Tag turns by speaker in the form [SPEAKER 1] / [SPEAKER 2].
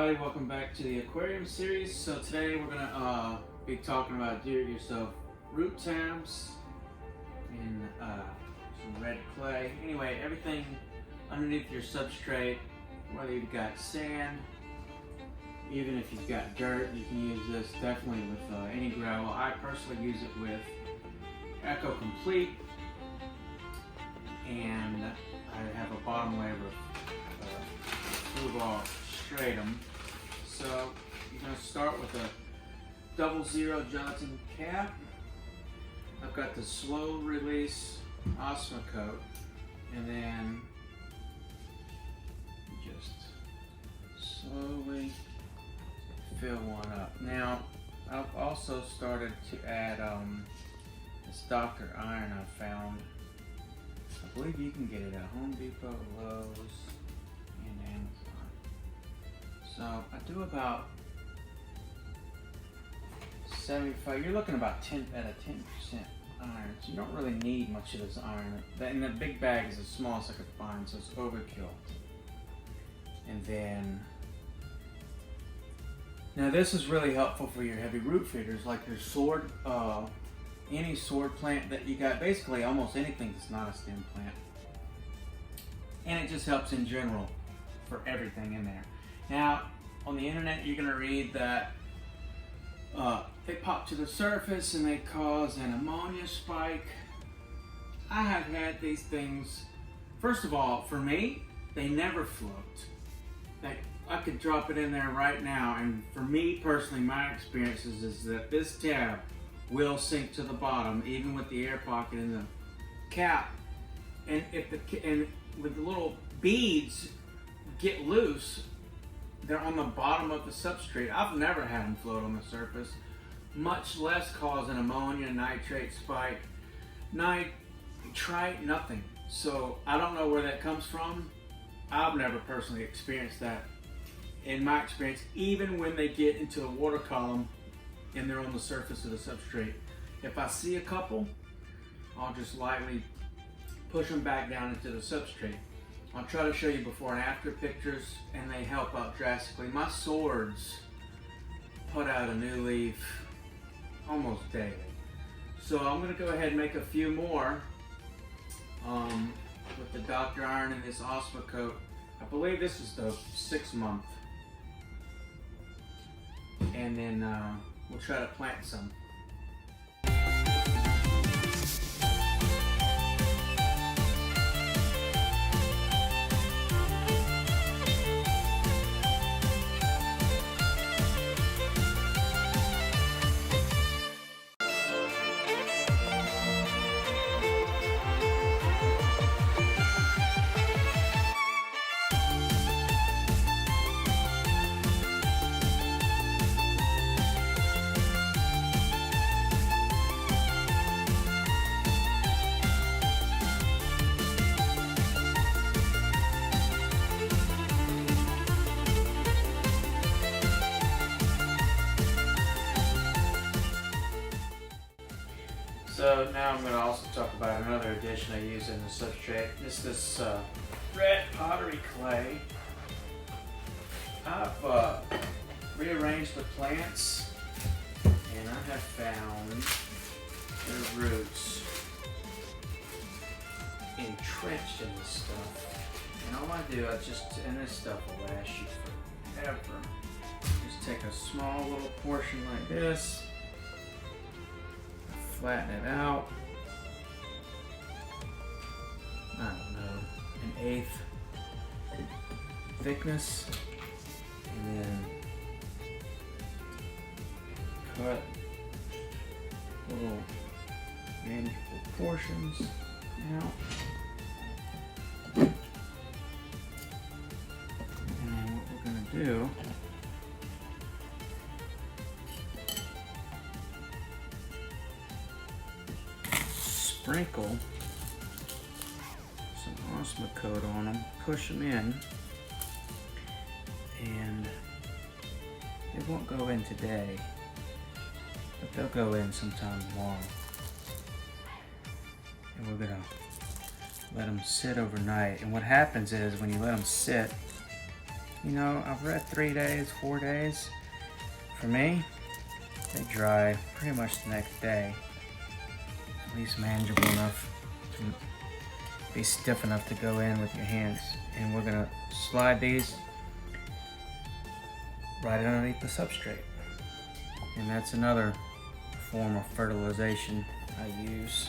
[SPEAKER 1] everybody, welcome back to the Aquarium series. So today we're gonna be talking about do-it-yourself root tabs and some red clay. Anyway, everything underneath your substrate, whether you've got sand, even if you've got dirt, you can use this definitely with any gravel. I personally use it with Echo Complete, and I have a bottom layer of blue ball stratum. So you're going to start with a 00 gelatin cap. I've got the slow release Osmocote, and then just slowly fill one up. Now I've also started to add this Dr. Iron I found. I believe you can get it at Home Depot, Lowe's, and Amazon. So I do about 75. You're looking about 10 at a 10% iron. So you don't really need much of this iron. And the big bag is the smallest I could find, so it's overkill. And then now this is really helpful for your heavy root feeders, like your sword, any sword plant that you got. Basically, almost anything that's not a stem plant. And it just helps in general for everything in there. Now, on the internet, you're going to read that they pop to the surface and they cause an ammonia spike. I have had these things, first of all, for me, they never float. I could drop it in there right now, and for me personally, my experience is that this tab will sink to the bottom, even with the air pocket in the cap. And with the little beads get loose, they're on the bottom of the substrate. I've never had them float on the surface, much less cause an ammonia nitrate spike, nitrite, nothing. So I don't know where that comes from. I've never personally experienced that. In my experience, even when they get into the water column and they're on the surface of the substrate, if I see a couple, I'll just lightly push them back down into the substrate. I'll try to show you before and after pictures, and they help out drastically. My swords put out a new leaf almost daily. So I'm going to go ahead and make a few more with the Dr. Iron and this Osmocote. I believe this is the 6 month. And then we'll try to plant some. So now I'm going to also talk about another addition I use in the substrate. It's this red pottery clay. I've rearranged the plants, and I have found their roots entrenched in this stuff. And all I do, and this stuff will last you forever. Just take a small little portion like this. Flatten it out, I don't know, 1/8 thickness, and then cut little manageable portions out. And then what we're going to do, sprinkle some Osmocote on them, push them in, and they won't go in today, but they'll go in sometime tomorrow. And we're gonna let them sit overnight. And what happens is when you let them sit, you know, I've read 3 days, 4 days. For me, they dry pretty much the next day. At least manageable enough to be stiff enough to go in with your hands. And we're gonna slide these right underneath the substrate. And that's another form of fertilization I use.